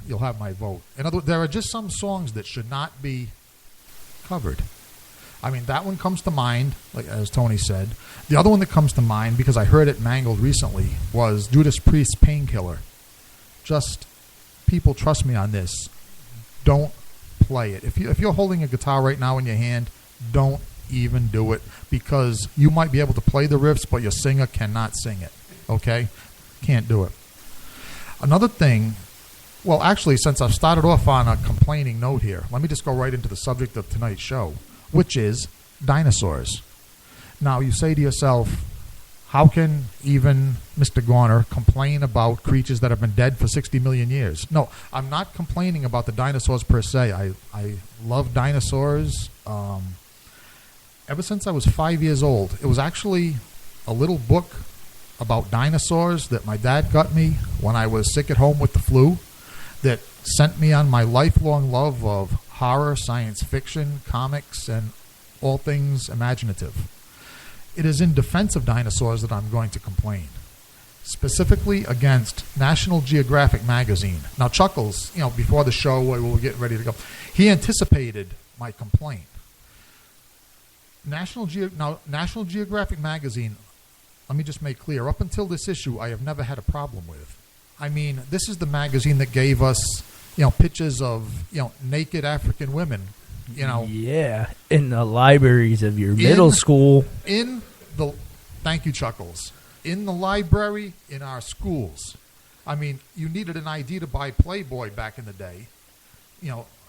you'll have my vote. In other words, there are just some songs that should not be covered. I mean, that one comes to mind, like as Tony said. The other one that comes to mind, because I heard it mangled recently, was Judas Priest's Painkiller. Just, people, trust me on this. Don't play it. If you're holding a guitar right now in your hand, don't even do it, because you might be able to play the riffs, but your singer cannot sing it. Okay? Can't do it. Another thing, well, actually, since I've started off on a complaining note here, let me just go right into the subject of tonight's show, which is dinosaurs. Now, you say to yourself, how can even Mr. Garner complain about creatures that have been dead for 60 million years? No, I'm not complaining about the dinosaurs per se. I love dinosaurs. Ever since I was 5 years old, it was actually a little book about dinosaurs that my dad got me when I was sick at home with the flu that sent me on my lifelong love of horror, science fiction, comics, and all things imaginative. It is in defense of dinosaurs that I'm going to complain, specifically against National Geographic magazine. Now, Chuckles, before the show, we were getting ready to go, he anticipated my complaint. National Geographic magazine, let me just make clear, up until this issue, I have never had a problem with. I mean, this is the magazine that gave us, pictures of, naked African women, Yeah, in the libraries of your middle school. Thank you, Chuckles. In the library, in our schools. I mean, you needed an ID to buy Playboy back in the day.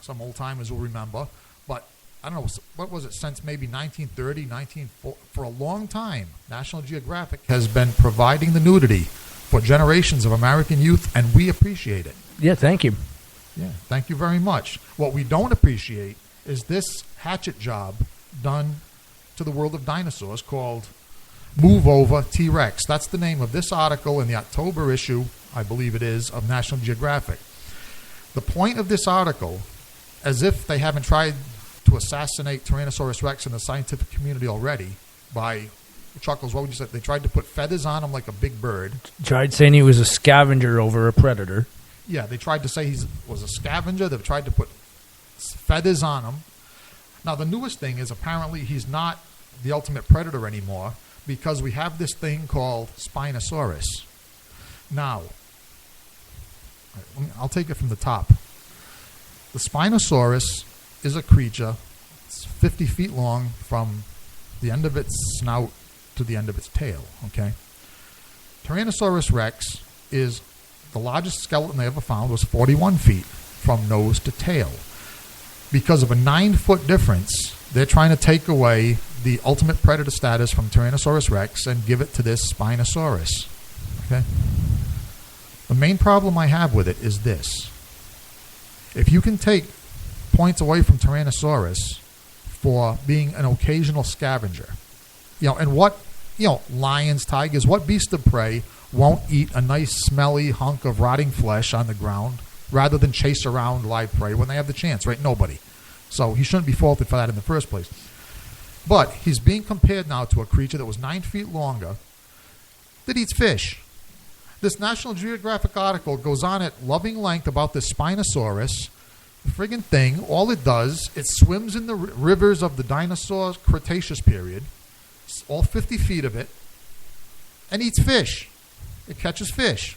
Some old timers will remember. But I don't know, what was it, since maybe 1930, for a long time, National Geographic has been providing the nudity for generations of American youth, and we appreciate it. Yeah, thank you. Yeah, thank you very much. What we don't appreciate is this hatchet job done to the world of dinosaurs called Move Over T-Rex. That's the name of this article in the October issue, I believe it is, of National Geographic. The point of this article, as if they haven't tried to assassinate Tyrannosaurus Rex in the scientific community already by, Chuckles, what would you say? They tried to put feathers on him like a big bird. Tried saying he was a scavenger over a predator. Yeah, they tried to say he was a scavenger. They've tried to put feathers on him. Now, the newest thing is apparently he's not the ultimate predator anymore because we have this thing called Spinosaurus. Now, I'll take it from the top. The Spinosaurus is a creature. It's 50 feet long from the end of its snout to the end of its tail, okay? Tyrannosaurus Rex is the largest skeleton they ever found was 41 feet from nose to tail. Because of a 9-foot difference, they're trying to take away the ultimate predator status from Tyrannosaurus Rex and give it to this Spinosaurus. Okay? The main problem I have with it is this. If you can take points away from Tyrannosaurus for being an occasional scavenger, and what, lions, tigers, what beast of prey won't eat a nice smelly hunk of rotting flesh on the ground rather than chase around live prey when they have the chance, right? Nobody. So he shouldn't be faulted for that in the first place. But he's being compared now to a creature that was 9 feet longer that eats fish. This National Geographic article goes on at loving length about this Spinosaurus. The friggin' thing, all it does, it swims in the rivers of the dinosaur Cretaceous period, all 50 feet of it, and eats fish. It catches fish.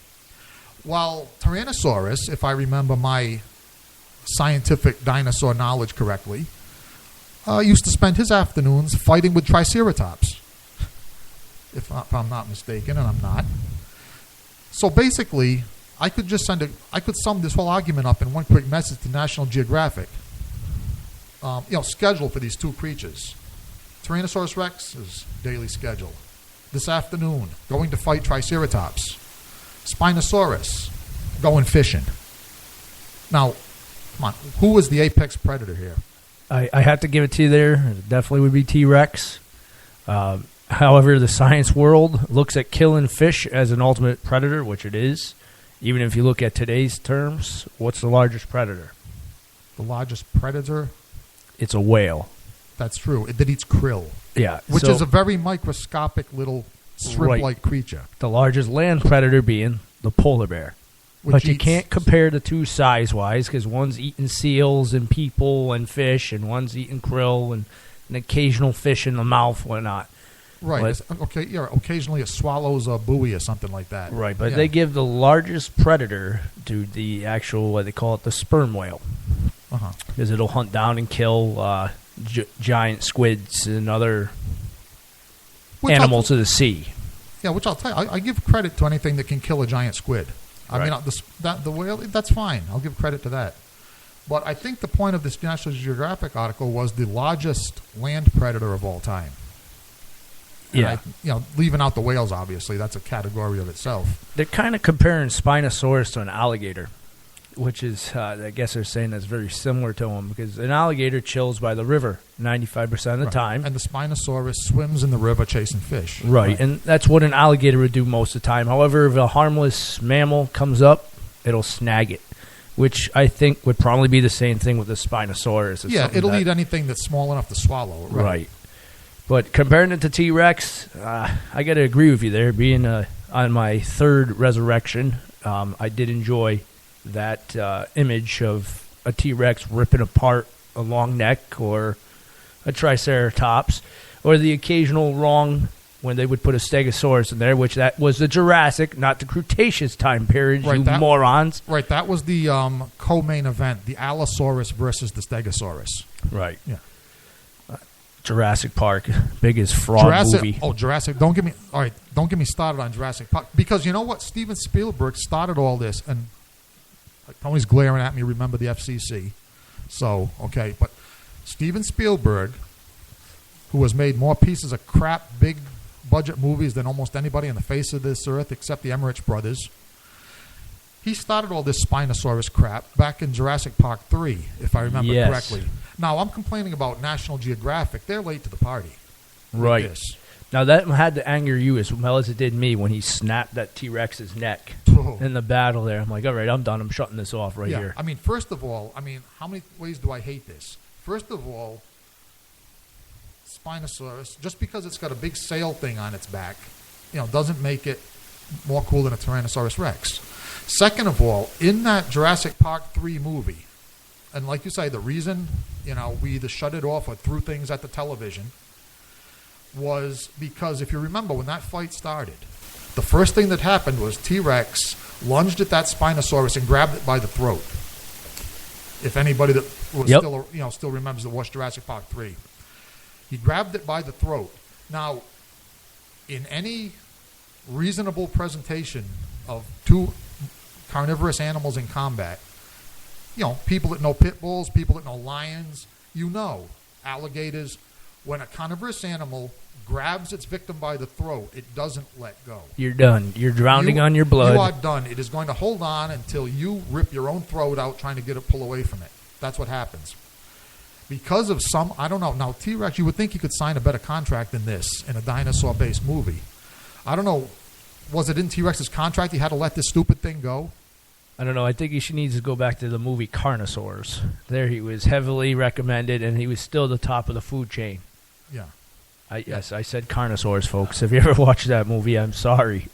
While Tyrannosaurus, if I remember my scientific dinosaur knowledge correctly, used to spend his afternoons fighting with Triceratops, if I'm not mistaken, and I'm not. So basically, I could sum this whole argument up in one quick message to National Geographic. Schedule for these two creatures. Tyrannosaurus Rex is daily schedule. This afternoon, going to fight Triceratops. Spinosaurus, going fishing. Now, come on, who is the apex predator here? I have to give it to you there. It definitely would be T-Rex. However, the science world looks at killing fish as an ultimate predator, which it is. Even if you look at today's terms, what's the largest predator? The largest predator? It's a whale. That's true. That eats krill. Yeah. Which is a very microscopic little shrimp-like creature. The largest land predator being the polar bear. But you can't compare the two size-wise because one's eating seals and people and fish, and one's eating krill and an occasional fish in the mouth, whatnot. Right. Okay. Yeah. Occasionally, it swallows a buoy or something like that. Right. But they give the largest predator to the actual, what they call it, the sperm whale, because it'll hunt down and kill giant squids and other animals of the sea. Yeah. Which I'll tell you, I give credit to anything that can kill a giant squid. I mean, the whale. That's fine. I'll give credit to that. But I think the point of this National Geographic article was the largest land predator of all time. And leaving out the whales, obviously, that's a category of itself. They're kind of comparing Spinosaurus to an alligator, which is, I guess they're saying that's very similar to them, because an alligator chills by the river 95% of the time. And the Spinosaurus swims in the river chasing fish. Right, and that's what an alligator would do most of the time. However, if a harmless mammal comes up, it'll snag it, which I think would probably be the same thing with the Spinosaurus. It'll eat anything that's small enough to swallow. Right. But comparing it to T-Rex, I got to agree with you there. Being on my third resurrection, I did enjoy that image of a T-Rex ripping apart a long neck or a Triceratops, or the occasional wrong when they would put a Stegosaurus in there, which that was the Jurassic, not the Cretaceous time period, morons. Right, that was the co-main event, the Allosaurus versus the Stegosaurus. Right. Yeah. Jurassic Park, biggest fraud movie. Oh, Jurassic! Don't get me started on Jurassic Park, because you know what? Steven Spielberg started all this, and Tony's glaring at me. Remember the FCC? So okay, but Steven Spielberg, who has made more pieces of crap, big budget movies than almost anybody on the face of this earth, except the Emmerich brothers. He started all this Spinosaurus crap back in Jurassic Park 3, if I remember correctly. Now, I'm complaining about National Geographic. They're late to the party. Right. Now, that had to anger you as well as it did me when he snapped that T-Rex's neck in the battle there. I'm like, all right, I'm done. I'm shutting this off here. I mean, first of all, how many ways do I hate this? First of all, Spinosaurus, just because it's got a big sail thing on its back, doesn't make it more cool than a Tyrannosaurus Rex. Second of all, in that Jurassic Park 3 movie, and like you say, the reason, we either shut it off or threw things at the television was because, if you remember, when that fight started, the first thing that happened was T-Rex lunged at that Spinosaurus and grabbed it by the throat. If anybody that was still remembers to watch Jurassic Park 3. He grabbed it by the throat. Now, in any reasonable presentation of two carnivorous animals in combat, people that know pit bulls, people that know lions, alligators, when a carnivorous animal grabs its victim by the throat, it doesn't let go. You're done. You're drowning on your blood. You are done. It is going to hold on until you rip your own throat out trying to pull away from it. That's what happens. Because of I don't know. Now, T-Rex, you would think you could sign a better contract than this in a dinosaur-based movie. I don't know. Was it in T-Rex's contract he had to let this stupid thing go? I don't know. I think he needs to go back to the movie Carnosaurs. There he was heavily recommended, and he was still the top of the food chain. Yeah. Yes, I said Carnosaurs, folks. If you ever watched that movie, I'm sorry.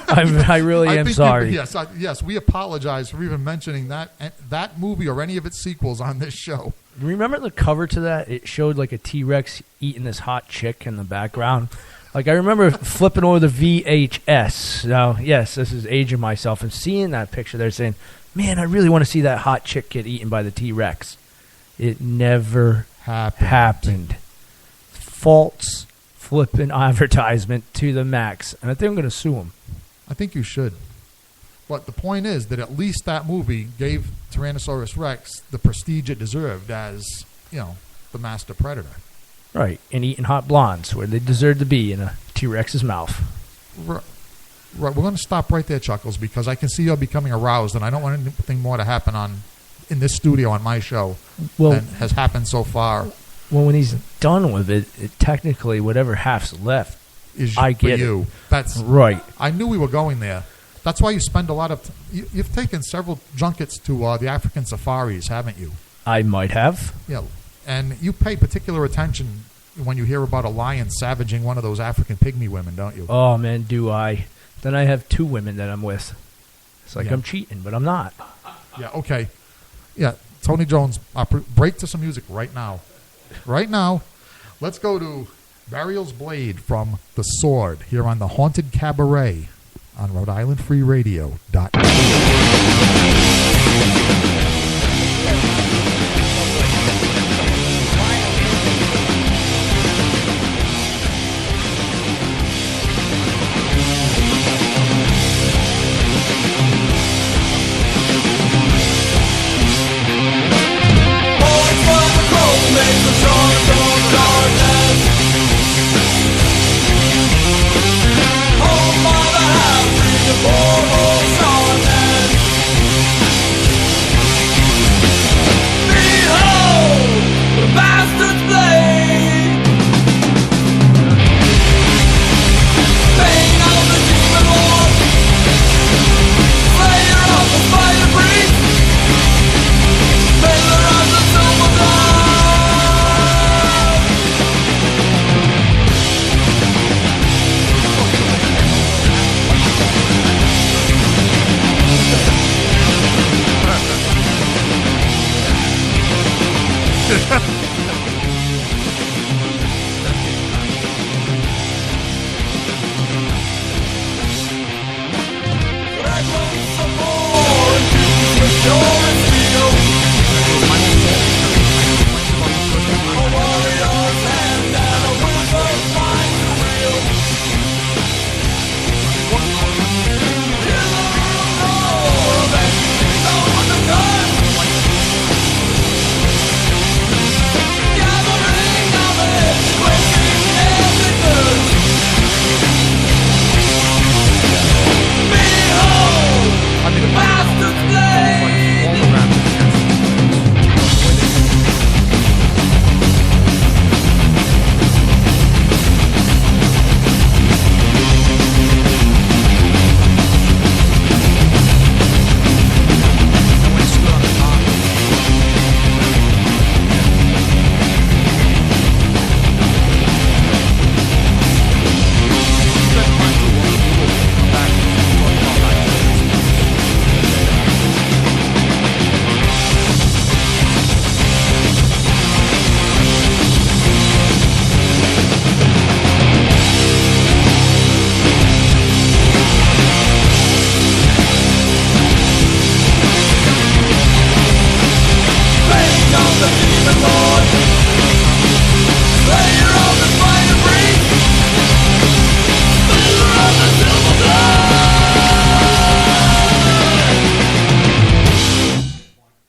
I really am sorry. Yes, we apologize for even mentioning that movie or any of its sequels on this show. Remember the cover to that? It showed like a T-Rex eating this hot chick in the background. Like, I remember flipping over the VHS. Now, yes, this is aging myself, and seeing that picture there saying, man, I really want to see that hot chick get eaten by the T-Rex. It never happened. False flipping advertisement to the max. And I think I'm going to sue him. I think you should. But the point is that at least that movie gave Tyrannosaurus Rex the prestige it deserved as, the master predator. Right, and eating hot blondes where they deserve to be in a T-Rex's mouth. Right, we're going to stop right there, Chuckles, because I can see you're becoming aroused, and I don't want anything more to happen in this studio on my show than has happened so far. Well, when he's done with it, technically whatever half's left, I get you. That's right. I knew we were going there. That's why you spend a lot of you've taken several junkets to the African safaris, haven't you? I might have. Yeah. And you pay particular attention when you hear about a lion savaging one of those African pygmy women, don't you? Oh, man, do I. Then I have 2 women that I'm with. It's like Yeah. I'm cheating, but I'm not. Yeah, okay. Yeah, Tony Jones, break to some music right now. Right now, let's go to Burial's Blade from The Sword here on the Haunted Cabaret on Rhode Island Free Radio.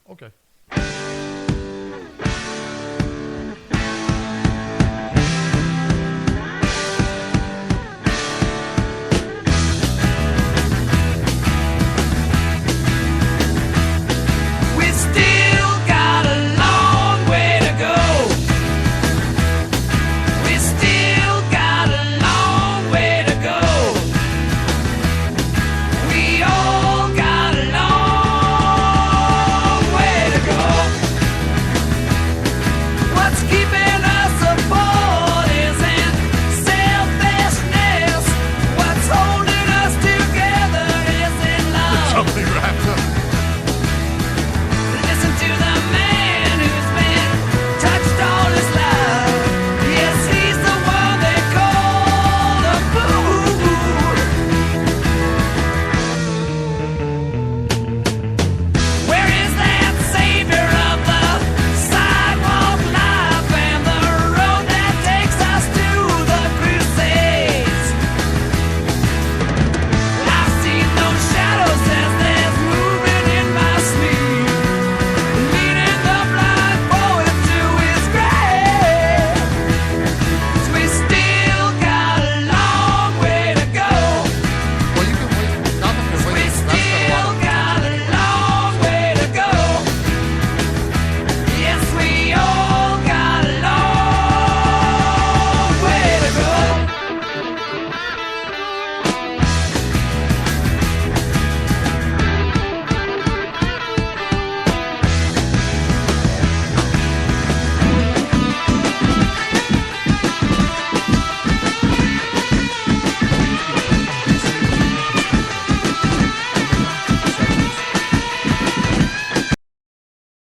Okay.